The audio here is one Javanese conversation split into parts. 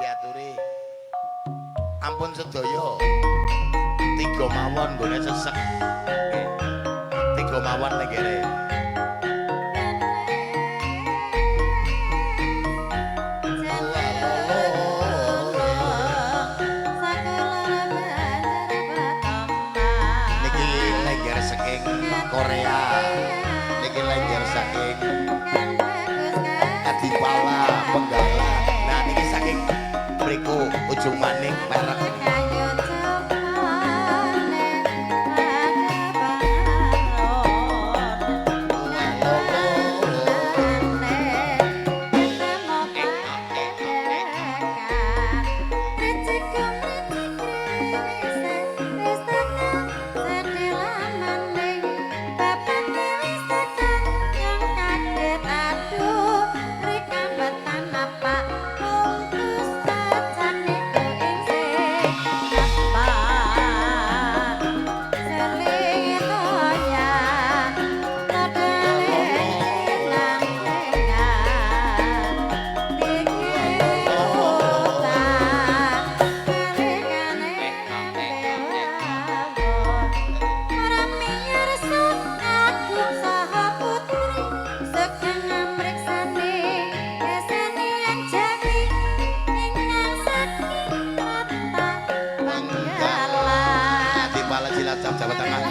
diaturi. Ampun sedaya. Tiga mawon nggone sesek. Tiga mawon nek kene. Niki lengger saking Korea. Niki lengger saking Adipala Penggala. Nah niki saking mriku Ujung Maning merek Jawa Tengah.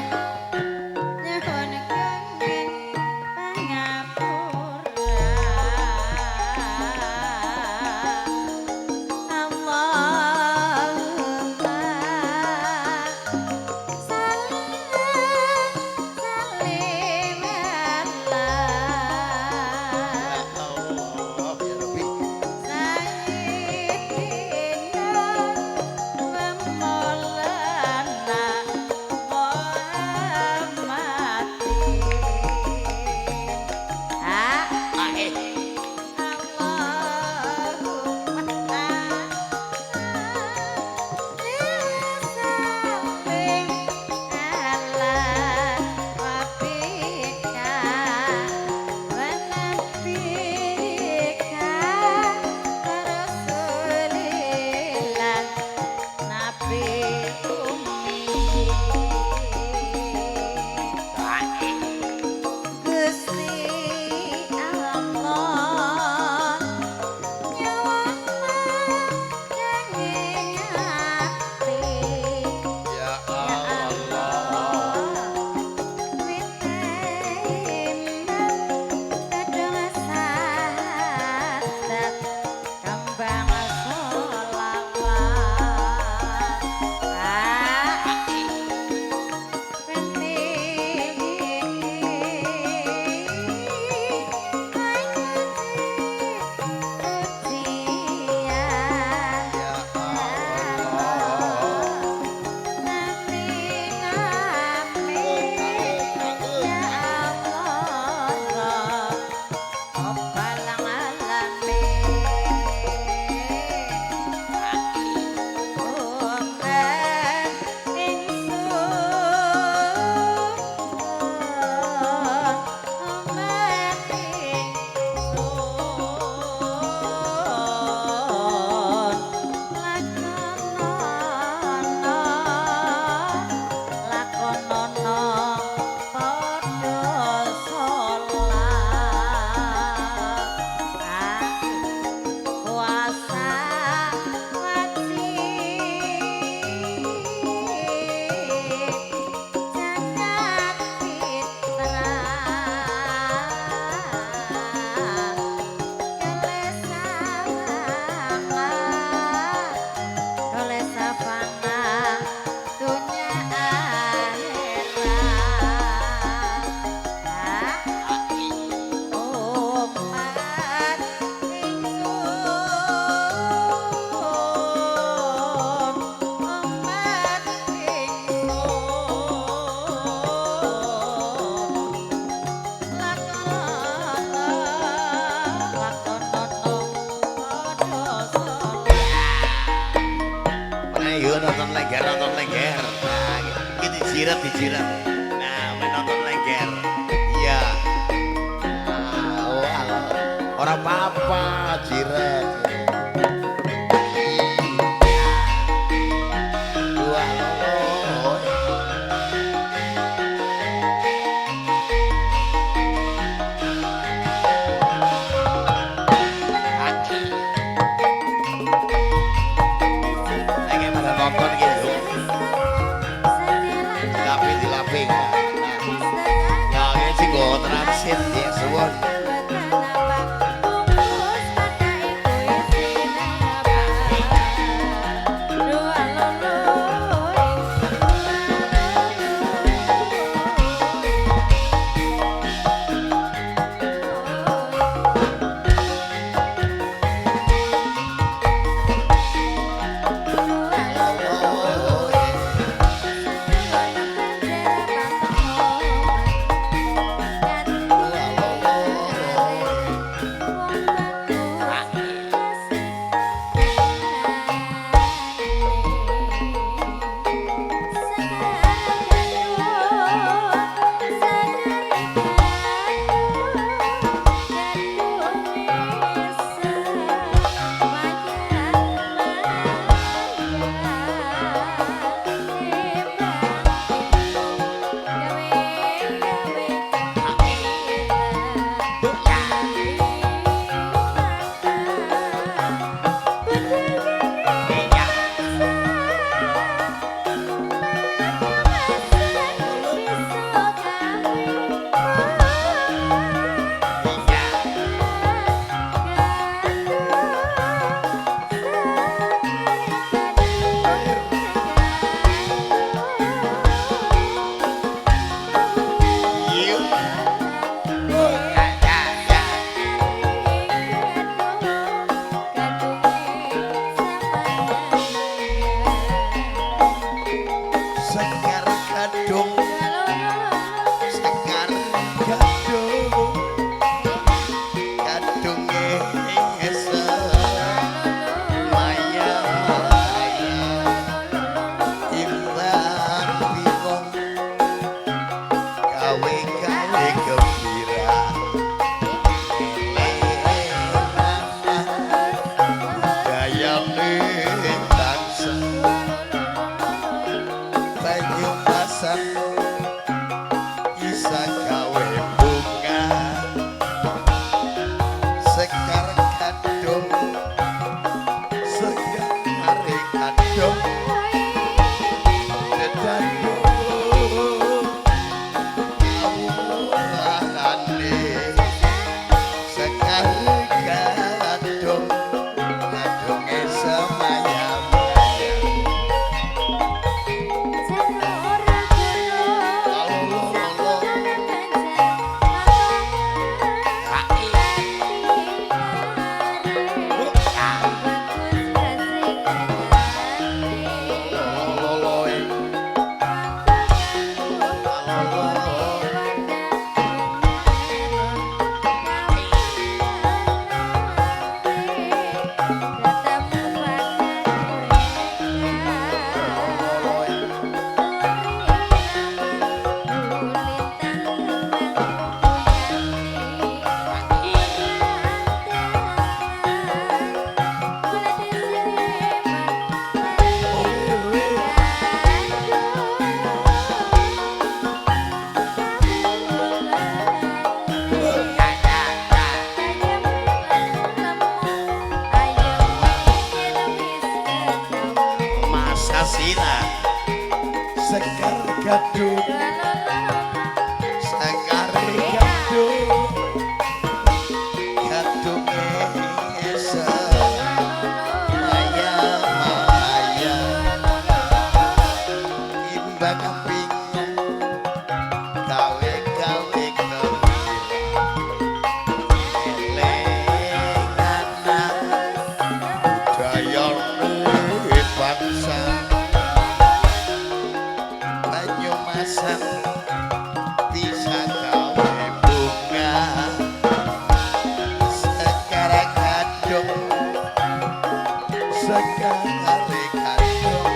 Nonton lengger. Nah, ini dijirat. Nah, menonton lengger. Iya. Nah, oh, orang apa-apa jirat. bangsa banyu masak bisa gawe bunga sekar kadung sekar kadung dedandung awurane sekar kadung kadunge semayam sekar gadung sekar gadung gadunge semayam imbang bingung gawe-gawe elengan budaya bangsa banyu masak bisa gawe bunga sekar kadung sekar kadung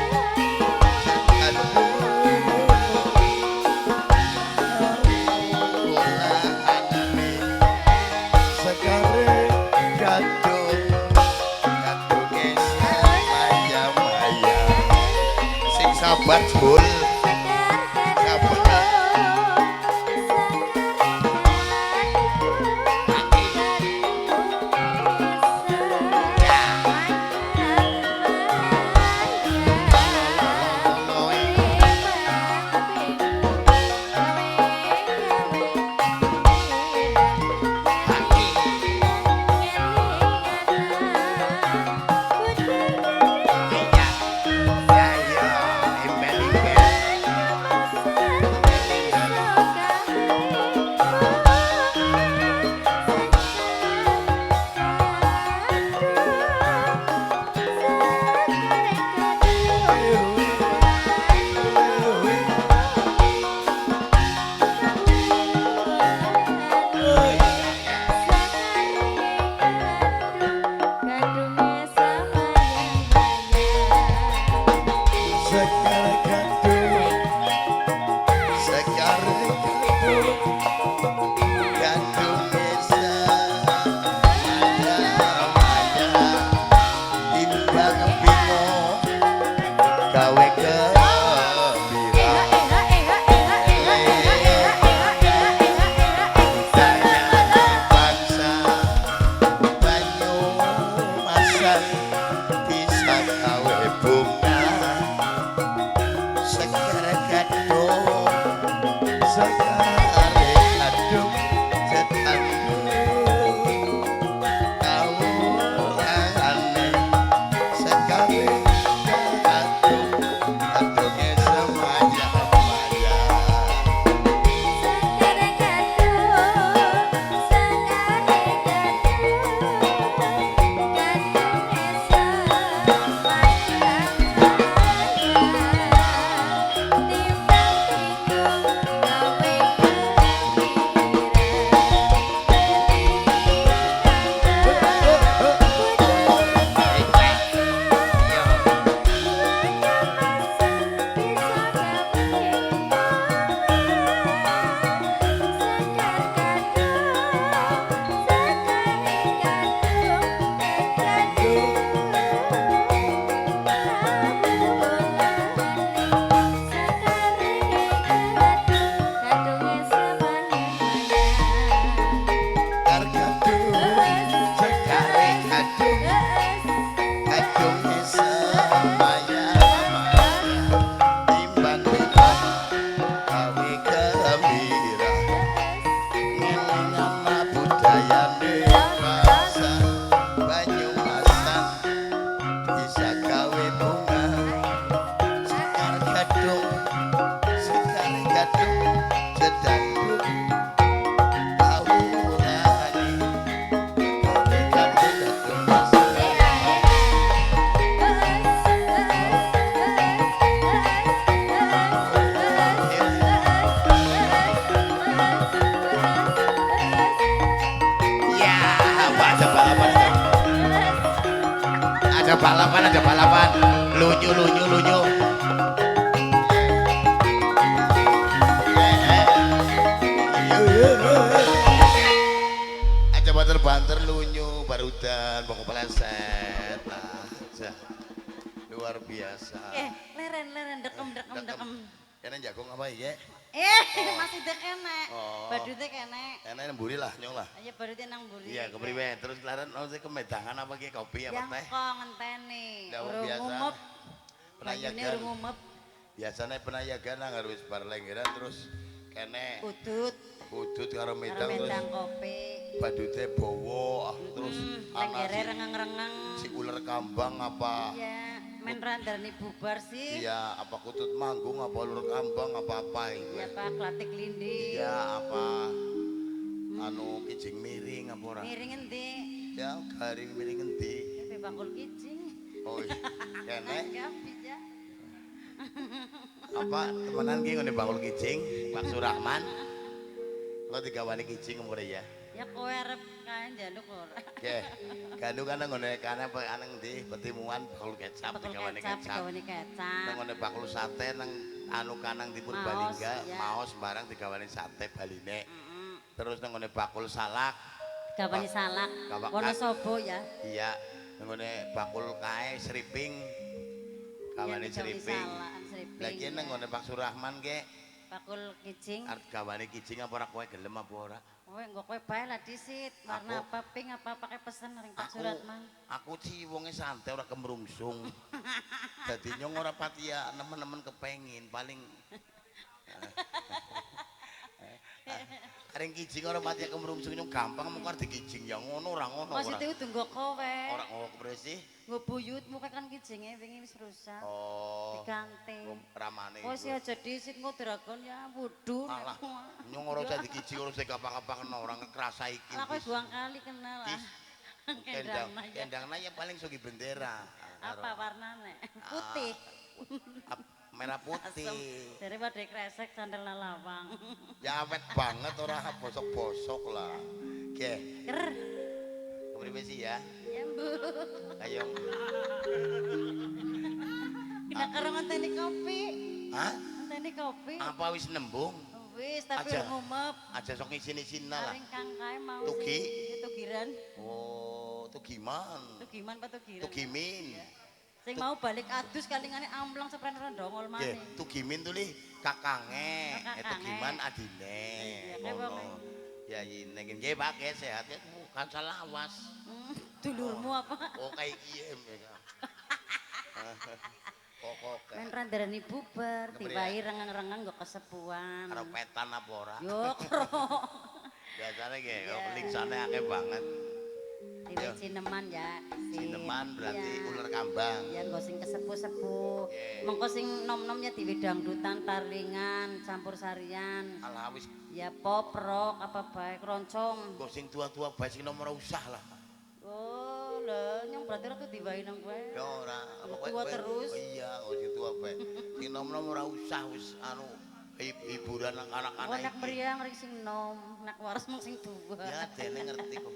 sekar kadung kadunge semayam-mayam sing sabar jul ada balapan. Lunyu. Aja banter-banter lunyu, barudan, pokok peleset. Luar biasa. Leren dekem. Kene jagung apa ya? Masih dek enek. Badute kene. Enek nemburi lah, nyong lah. Iya badute nang mburi. Iya, kepriwe? Terus leren kemedangan apa ki kopi apa teh? Yang kok ngenteni. Urung biasa. Ngumep. Penayagan. Urung ngumep. Biasanya penayagan harus bar lenggeran terus kene udut karo medang terus kopi. badute bowo terus lenggere rengang-rengang. Si ular kambang apa? Iya, men randani bubar sih. Iya, apa kutut manggung apa ular kambang apa itu? Iya, Pak, klatik lindi. Iya, apa anu kijing miring apa ora? Miring endi? Ya, garing miring endi? Tapi bakul kijing. Oh, kene. Enggak bisa. Apa temenan ki ngene bakul kijing, Pak Surahman. Lo digawani kijing umur ya. Ya kowe arep kae njaluk ora. Nggih. Gandu kan ngene kana aneng ndi petimuan bakul kecap digawani kecap. Nang ngene bakul sate nang anu kanang dipun balingga, maos barang digawani sate baline. Terus nang ngene bakul salak. Digawani salak. Wonosobo ya. Iya. Nang ngene bakul kae seriping. Gawani seriping. Lagi nang ngene Pak Surahman ge bakul kijing. Arep gawane kijing apa ora kowe gelem apa ora? Kowe engko kowe bae lah disit. Warna apa pink apa pakai pesen ring Pak Suratman. Aku sih wonge santai ora kemrungsung. Dadi nyong ora pati ya nemen-nemen kepengin paling Ring kijing ora pati kemrungsung nyong gampang mung arep dikijing ya ngono ora ngono ora. Maksudnya udah nggo kowe. Ora ngono bersih. Nggo buyutmu kan kijinge wingi wis rusak. Oh. Diganti. Ramane. Wis ya jadi sik engko dragon ya wudu. Alah. Nyong ora usah dikijing ora usah gampang-gampang ora ngekrasa iki. Lah kowe buang kali kenal lah. Kendangna ya paling sugi bendera. Apa warnane? Putih. Merah putih. Daripada kresek sandal lawang. Ya awet banget ora bosok-bosok lah. Oke. Ker. Kepriwe sih ya? Ya, Bu. Ayo. Kita karo ngenteni kopi. Hah? Ngenteni kopi. Apa wis nembung? Wis tapi ngumep. Aja sok isin-isinna lah. Paling kang kae mau. Tugi? Tugiran. Oh, tugiman. Tugiman apa tugiran? Tugimin. Sing mau balik adus kalingane amplang sepren ndongol maneh. Tugimin tuh li kakange, tugiman adine. Ya ini nggih Pak sehat ya bukan salah awas. Dulurmu apa? Oh kayak iya mereka. Pokok. Men randarani bubar, tiwai rengang-rengang nggo kesepuan. Karo petan apa ora? Yo kro. Biasane nggih, lingsane akeh banget. Tiwai cineman ya. Cineman berarti ular kambang. Ya nggo sing kesepuh-sepuh. Mengko sing nom-nom ya diwi dangdutan, tarlingan, campur sarian. Alah wis ya pop, rock, apa bae keroncong. Nggo sing tua-tua bae sing nom ora usah lah. Oh, lah nyong berarti ora tuh diwai nang kowe. Ya ora, tua terus. Oh iya, oh sing tua bae. Sing nom-nom ora usah wis anu hiburan nang anak-anak iki. Nek meriang ring sing nom, nek waras mung sing tua. Ya dene ngerti kok.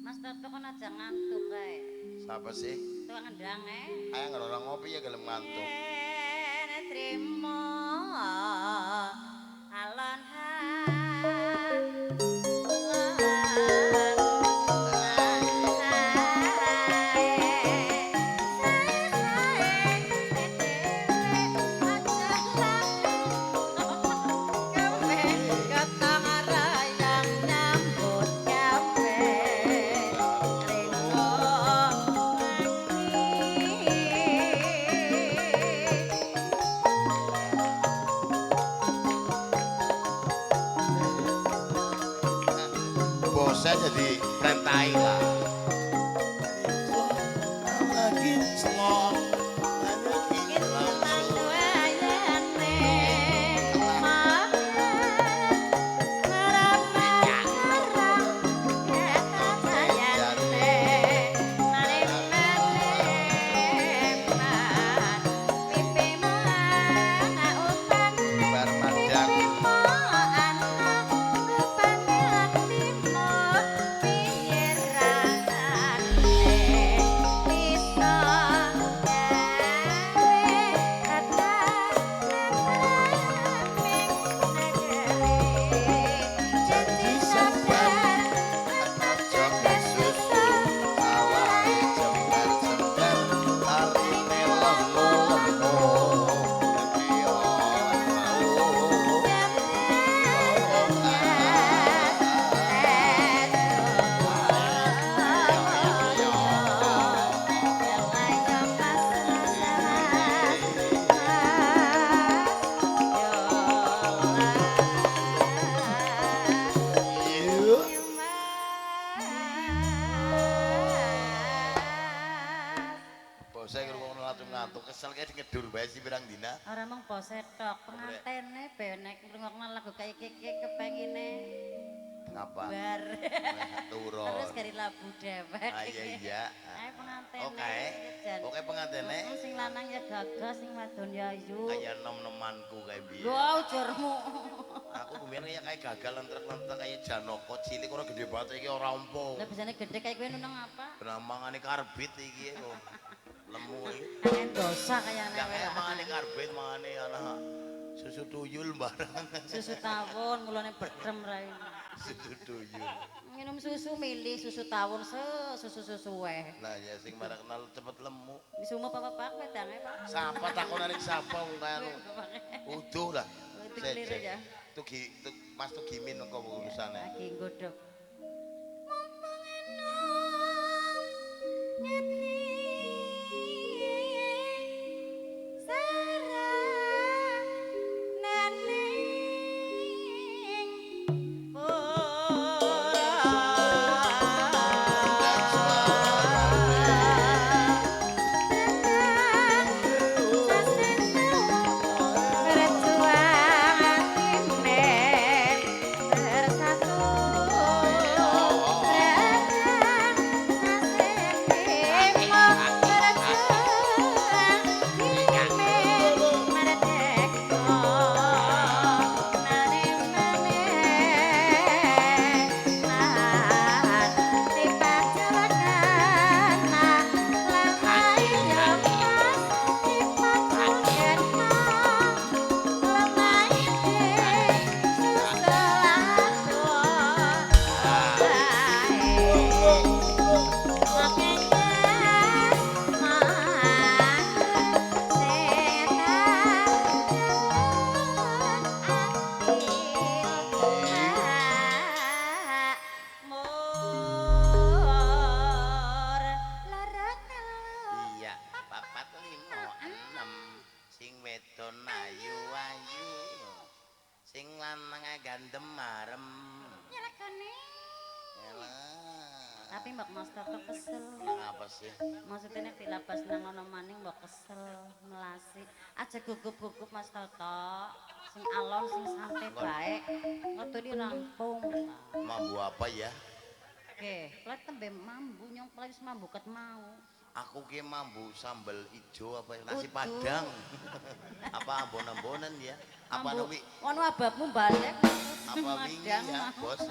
Mas Toto kan aja ngantuk kae. Siapa sih? Tukang ngendang Ayo ngerorong ngopi ya gelem ngantuk. Trimo alon Bosnya jadi perintahin lah. Lagi semua Ora mung pose tok, pengantene benek ngrungokno lagu kaya keke kepengine. Ngapa? Bar. Turun. Terus gari labu dewek. Ah iya iya. Ae pengantene. Oke. Oke pengantene. Sing lanang ya gagah, sing wadon ya ayu. Kayak nom-nomanku kayak biyen. Lho ujarmu. Aku kemudian kayak gagal lentrek-lentrek kayak Janoko cilik ora gede banget iki ora ompo. Lah bisane gede kayak kowe nunung apa? Benamangane karbit iki lho. Lemu iki. Kayak dosa kayane. Gak kayak mangane karbit mangane ana susu tuyul barang. Susu tawon mulane bedrem ra ini. Susu tuyul. Minum susu milih susu tawon susu weh. Nah ya sing marang kenal cepet lemu. Wis umur Pak wedange, Pak. Sapa takonane sapa wong karo. Uduh lah. Itu keliru ya. Mas tuh gimin engko urusane. Lagi nggodhog. Mumpung enom ngene. Sarah nening tapi mbak master tuh kesel. Apa sih? Maksudnya dilapas nang ono maning mbak kesel, melasi. Aja gugup-gugup Mas Toto. Sing alon, sing santai baik. Ngotu di rampung. Mambu apa ya? Oke, pelat tembe mambu nyong pelat wis mambu ket mau. Aku ki mambu sambal ijo apa nasi padang. Apa ambon-ambonan ya? Apa nuwi? Ono ababmu balik. Apa wingi ya, Bos?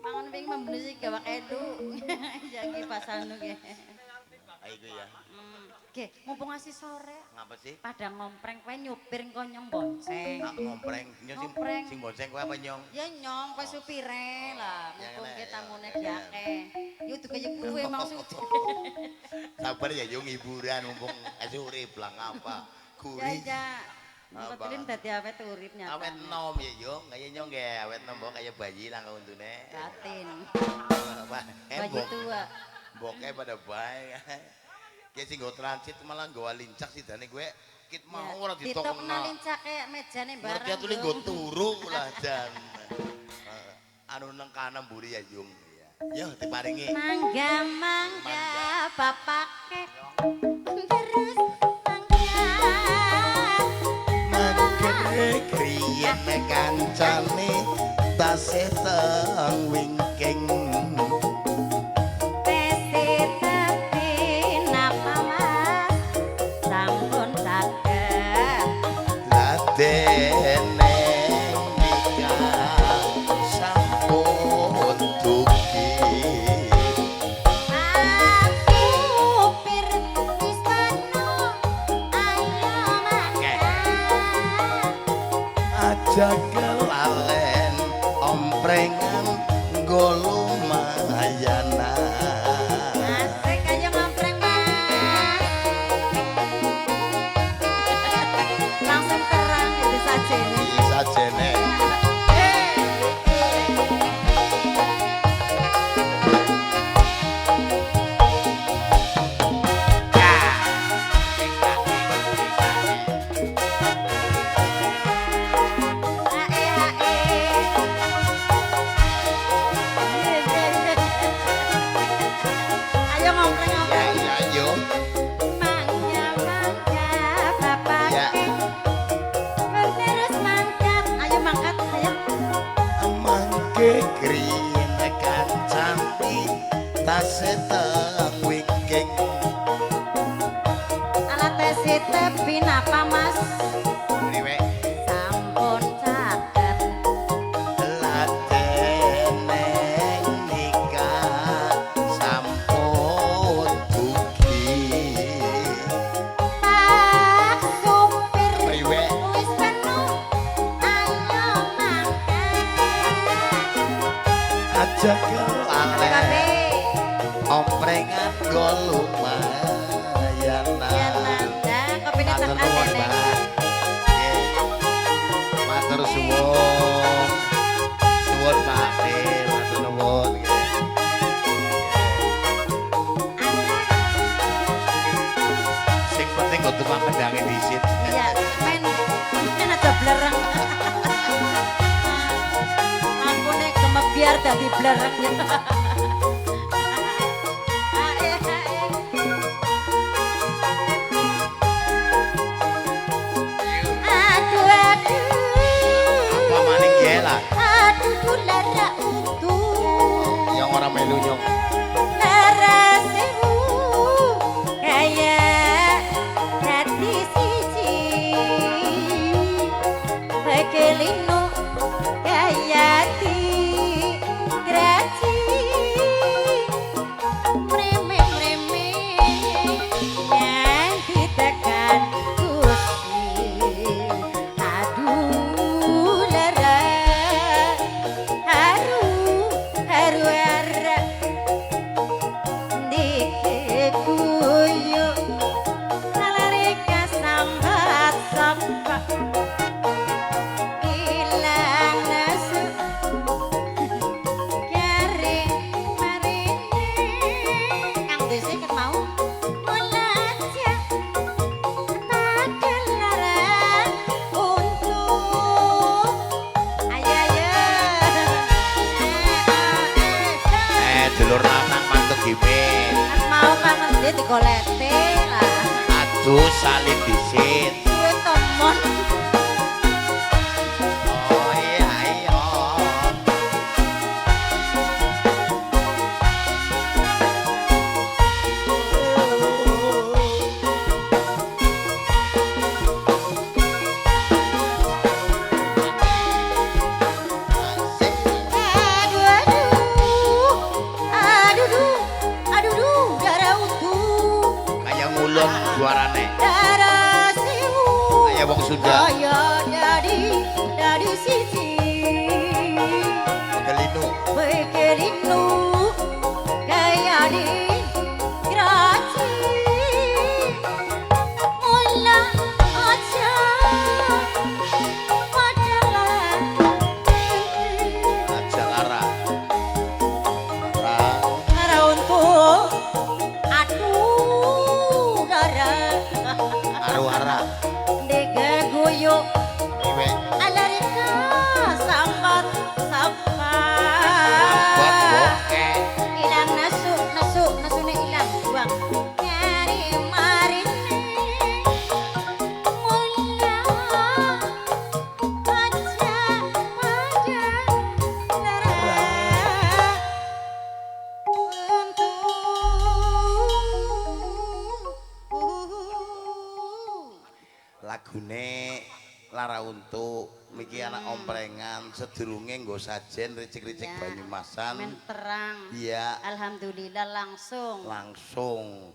Mangan wingi mambu sing gawak edu. Jagi pasanu ki. Iku ya. Oke, mumpung ngasih sore. Ngapa sih? Padang ngompreng kowe nyupir engko nyong bonceng. Aku ngompreng, nyong sing bonceng kowe apa nyong? Ya nyong kowe supire lah, mumpung ki tamune diake. Yo duke yo kuwe maksud. Sabar ya yo hiburan mumpung urip lah ngapa. Gurih. Ya. Kebetulan dadi awet urip nyata. Awet nom ya yo, kaya nyong ge awet nom kaya bayi lah untune. Batin. Bayi tua. Boke pada baik. Ki sing go transit malah nggawa lincak sidane kowe kit mau ora ditokno. Ditokno lincak kayak mejane barang. Mereka tuh nggo turu lah jan. Anu nang kanan mburi ya yung. Yo diparingi. Mangga bapake. Terus mangga Kriyen kancane tasih teng wingking. Dene nikah sampun dugi supir wis tano ayo aja kelalen omprengan nggo lumayan asik ayo ngompreng Mas langsung terang di sajene sajene Kegrine kancani tasih teng wingking alat tes tepi napa mas priwe sampun caket ladeneng nikah sampun dugi pak supir priwe wis penuh ayo mangkat aja kelane kabeh omprengan go lumayan ya nanda kopine matur tekan nuwun dene Mbak. Nggih. Matur suwun. Suwun Pak Nggih, matur nuwun nggih. Sing penting kok tukang kendange disit. iya men aja blereng lampune gemebiar dadi blereng aduh aduh Apa maning nggih lah aduh dulara untung yang ora melu nyong. lara sewu kaya hati siji bekelino kaya di graci mreme-mreme yang ditekan Gusti aduh lara haru haru ara dikekuyu nalarika sambat sambat ilang nasu garing marine kang dese ket mau melaja takkan lara untuk ayo Dulur lanang mantuk gimin. kan mau kangen dia digolete lah Aduh salin disit. gue tomon Oh iya iya. aduh aduh aduh duh aduh duh darah utuh Kayak ngulon suarane. darah siwu Kayak wong Sunda. kaya dari sisi Gelinu. bekelinu kaya di graci mula aja padalah Aja lara. Ora. Darah untuk aduh darah Aru-ara. dega guyuk Priwe. alarika sambat Buat sambat bokeh. ilang nasune ilang buang nyari marine mulia aja pada lara untuk Lagune Lara Untuk miki anak omprengan sedurunge nggo sajen ricik-ricik Ya, Banyumasan. men terang Iya, alhamdulillah langsung langsung